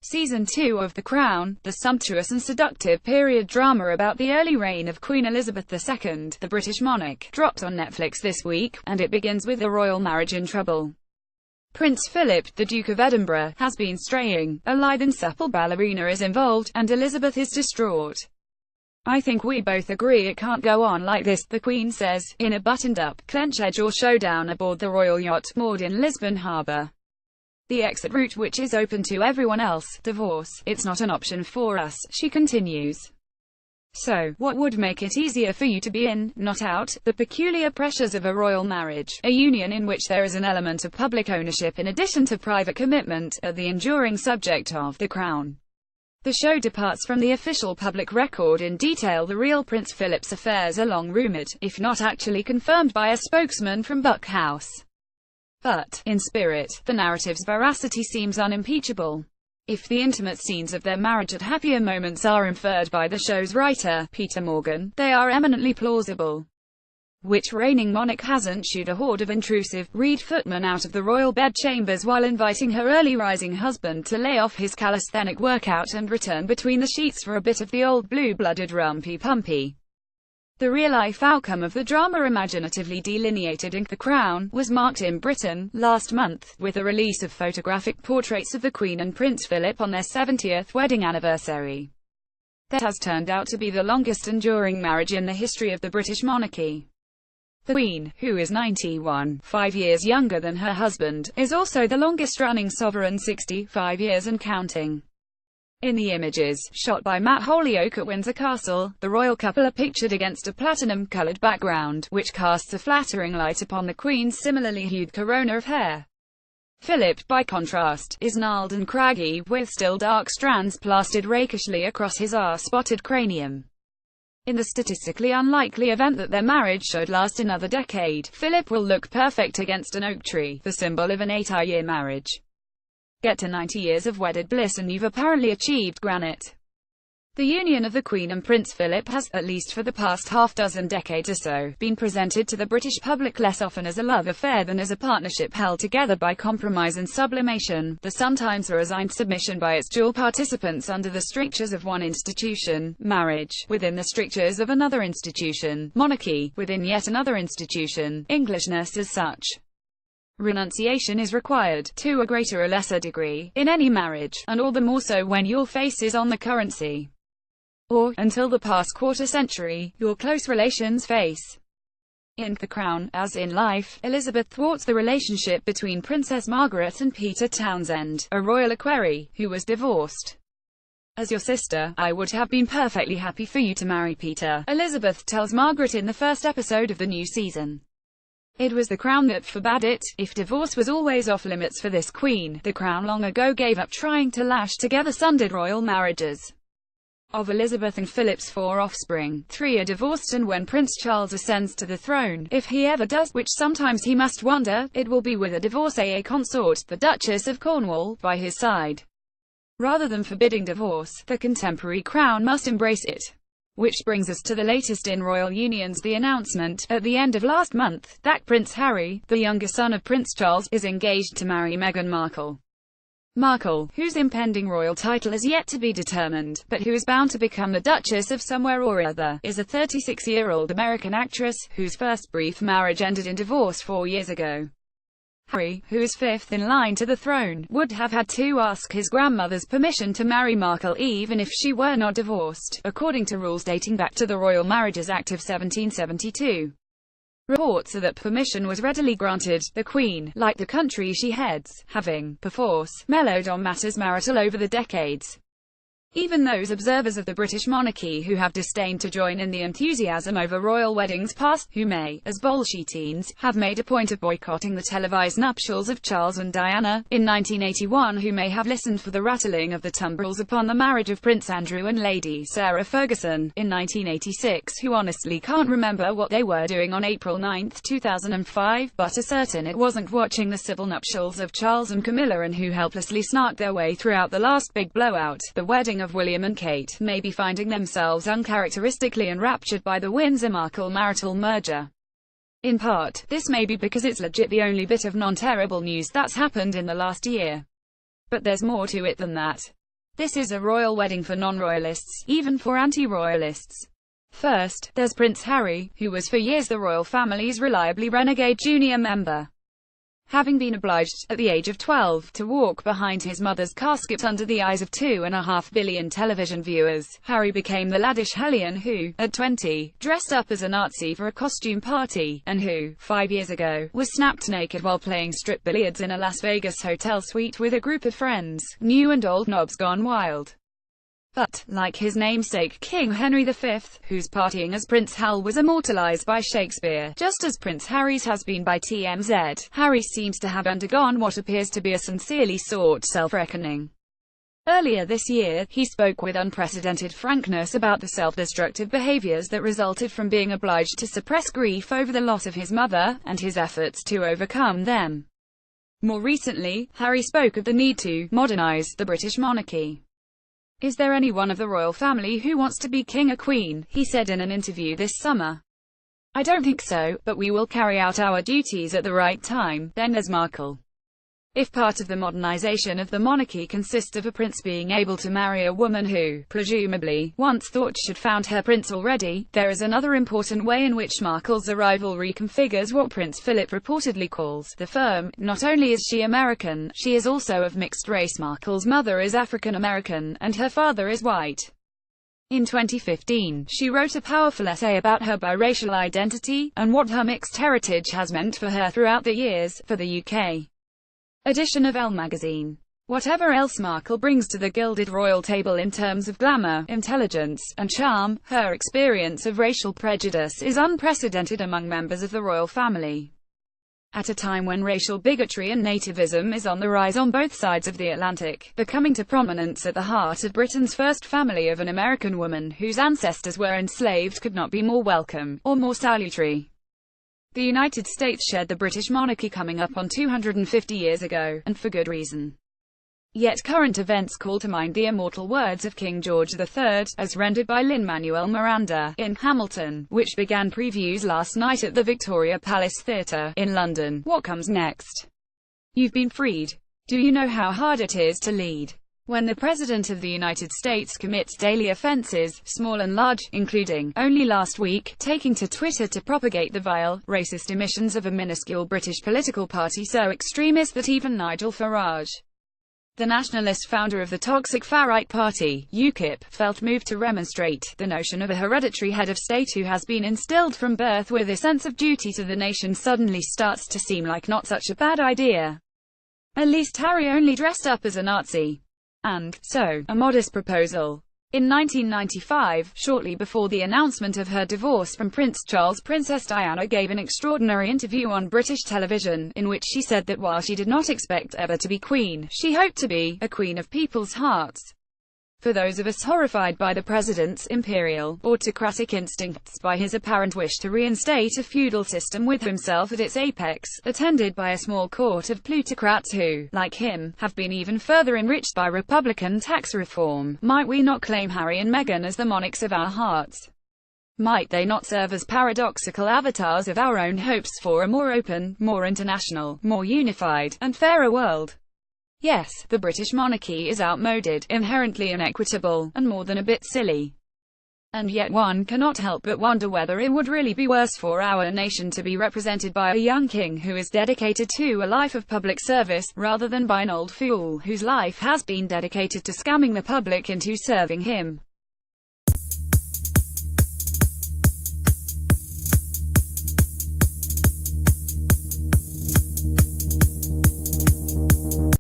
Season 2 of The Crown, the sumptuous and seductive period drama about the early reign of Queen Elizabeth II, the British monarch, dropped on Netflix this week, and it begins with a royal marriage in trouble. Prince Philip, the Duke of Edinburgh, has been straying, a lithe and supple ballerina is involved, and Elizabeth is distraught. "I think we both agree it can't go on like this," the Queen says, in a buttoned-up, clench-edge showdown aboard the royal yacht, moored in Lisbon Harbour. "The exit route, which is open to everyone else, divorce, it's not an option for us," she continues. "So, what would make it easier for you to be in, not out? The peculiar pressures of a royal marriage, a union in which there is an element of public ownership in addition to private commitment, are the enduring subject of The Crown." The show departs from the official public record in detail. The real Prince Philip's affairs are long rumoured, if not actually confirmed by a spokesman from Buck House. But, in spirit, the narrative's veracity seems unimpeachable. If the intimate scenes of their marriage at happier moments are inferred by the show's writer, Peter Morgan, they are eminently plausible. Which reigning monarch hasn't shooed a horde of intrusive, reed footmen out of the royal bedchambers while inviting her early rising husband to lay off his calisthenic workout and return between the sheets for a bit of the old blue-blooded rumpy-pumpy? The real-life outcome of the drama, imaginatively delineated in The Crown, was marked in Britain, last month, with the release of photographic portraits of the Queen and Prince Philip on their 70th wedding anniversary. That has turned out to be the longest enduring marriage in the history of the British monarchy. The Queen, who is 91, 5 years younger than her husband, is also the longest-running sovereign, 65 years and counting. In the images, shot by Matt Holyoke at Windsor Castle, the royal couple are pictured against a platinum-coloured background, which casts a flattering light upon the Queen's similarly hued corona of hair. Philip, by contrast, is gnarled and craggy, with still dark strands plastered rakishly across his spotted cranium. In the statistically unlikely event that their marriage should last another decade, Philip will look perfect against an oak tree, the symbol of an 8-year marriage. Get to 90 years of wedded bliss and you've apparently achieved granite. The union of the Queen and Prince Philip has, at least for the past half-dozen decades or so, been presented to the British public less often as a love affair than as a partnership held together by compromise and sublimation, the sometimes resigned submission by its dual participants under the strictures of one institution, marriage, within the strictures of another institution, monarchy, within yet another institution, Englishness as such. Renunciation is required, to a greater or lesser degree, in any marriage, and all the more so when your face is on the currency. Or, until the past quarter-century, your close relations face. In The Crown, as in life, Elizabeth thwarts the relationship between Princess Margaret and Peter Townsend, a royal equerry, who was divorced. "As your sister, I would have been perfectly happy for you to marry Peter," Elizabeth tells Margaret in the first episode of the new season. It was the Crown that forbade it. If divorce was always off-limits for this Queen, the Crown long ago gave up trying to lash together sundered royal marriages. Of Elizabeth and Philip's 4 offspring, 3 are divorced, and when Prince Charles ascends to the throne, if he ever does, which sometimes he must wonder, it will be with a divorcee consort, the Duchess of Cornwall, by his side. Rather than forbidding divorce, the contemporary Crown must embrace it. Which brings us to the latest in royal unions, the announcement, at the end of last month, that Prince Harry, the younger son of Prince Charles, is engaged to marry Meghan Markle. Markle, whose impending royal title is yet to be determined, but who is bound to become the Duchess of somewhere or other, is a 36-year-old American actress, whose first brief marriage ended in divorce 4 years ago. Harry, who is 5th in line to the throne, would have had to ask his grandmother's permission to marry Markle even if she were not divorced, according to rules dating back to the Royal Marriages Act of 1772. Reports are that permission was readily granted, the Queen, like the country she heads, having, perforce, mellowed on matters marital over the decades. Even those observers of the British monarchy who have disdained to join in the enthusiasm over royal weddings past, who may, as Bolsheviks, have made a point of boycotting the televised nuptials of Charles and Diana, in 1981, who may have listened for the rattling of the tumbrils upon the marriage of Prince Andrew and Lady Sarah Ferguson, in 1986, who honestly can't remember what they were doing on April 9, 2005, but are certain it wasn't watching the civil nuptials of Charles and Camilla, and who helplessly snarked their way throughout the last big blowout, the wedding of William and Kate, may be finding themselves uncharacteristically enraptured by the Windsor-Markle marital merger. In part, this may be because it's legit the only bit of non-terrible news that's happened in the last year. But there's more to it than that. This is a royal wedding for non-royalists, even for anti-royalists. First, there's Prince Harry, who was for years the royal family's reliably renegade junior member. Having been obliged, at the age of 12, to walk behind his mother's casket under the eyes of 2.5 billion television viewers, Harry became the laddish hellion who, at 20, dressed up as a Nazi for a costume party, and who, 5 years ago, was snapped naked while playing strip billiards in a Las Vegas hotel suite with a group of friends, new and old knobs gone wild. But, like his namesake King Henry V, whose partying as Prince Hal was immortalized by Shakespeare, just as Prince Harry's has been by TMZ, Harry seems to have undergone what appears to be a sincerely sought self-reckoning. Earlier this year, he spoke with unprecedented frankness about the self-destructive behaviors that resulted from being obliged to suppress grief over the loss of his mother, and his efforts to overcome them. More recently, Harry spoke of the need to modernize the British monarchy. "Is there anyone of the royal family who wants to be king or queen?" he said in an interview this summer. "I don't think so, but we will carry out our duties at the right time." Then there's Markle. If part of the modernization of the monarchy consists of a prince being able to marry a woman who, presumably, once thought she'd found her prince already, there is another important way in which Markle's arrival reconfigures what Prince Philip reportedly calls the firm. Not only is she American, she is also of mixed race. Markle's mother is African American, and her father is white. In 2015, she wrote a powerful essay about her biracial identity, and what her mixed heritage has meant for her throughout the years, for the UK edition of Elle magazine. Whatever else Markle brings to the gilded royal table in terms of glamour, intelligence, and charm, her experience of racial prejudice is unprecedented among members of the royal family. At a time when racial bigotry and nativism is on the rise on both sides of the Atlantic, becoming to prominence at the heart of Britain's first family of an American woman whose ancestors were enslaved could not be more welcome, or more salutary. The United States shared the British monarchy coming up on 250 years ago, and for good reason. Yet current events call to mind the immortal words of King George III, as rendered by Lin-Manuel Miranda, in Hamilton, which began previews last night at the Victoria Palace Theatre, in London. "What comes next? You've been freed. Do you know how hard it is to lead? When the President of the United States commits daily offenses, small and large, including, only last week, taking to Twitter to propagate the vile, racist emissions of a minuscule British political party so extremist that even Nigel Farage, the nationalist founder of the toxic far-right party, UKIP, felt moved to remonstrate. The notion of a hereditary head of state who has been instilled from birth with a sense of duty to the nation suddenly starts to seem like not such a bad idea. At least Harry only dressed up as a Nazi. And, so, a modest proposal. In 1995, shortly before the announcement of her divorce from Prince Charles, Princess Diana gave an extraordinary interview on British television, in which she said that while she did not expect ever to be queen, she hoped to be a queen of people's hearts. For those of us horrified by the president's imperial, autocratic instincts, by his apparent wish to reinstate a feudal system with himself at its apex, attended by a small court of plutocrats who, like him, have been even further enriched by Republican tax reform, might we not claim Harry and Meghan as the monarchs of our hearts? Might they not serve as paradoxical avatars of our own hopes for a more open, more international, more unified, and fairer world? Yes, the British monarchy is outmoded, inherently inequitable, and more than a bit silly. And yet one cannot help but wonder whether it would really be worse for our nation to be represented by a young king who is dedicated to a life of public service, rather than by an old fool whose life has been dedicated to scamming the public into serving him.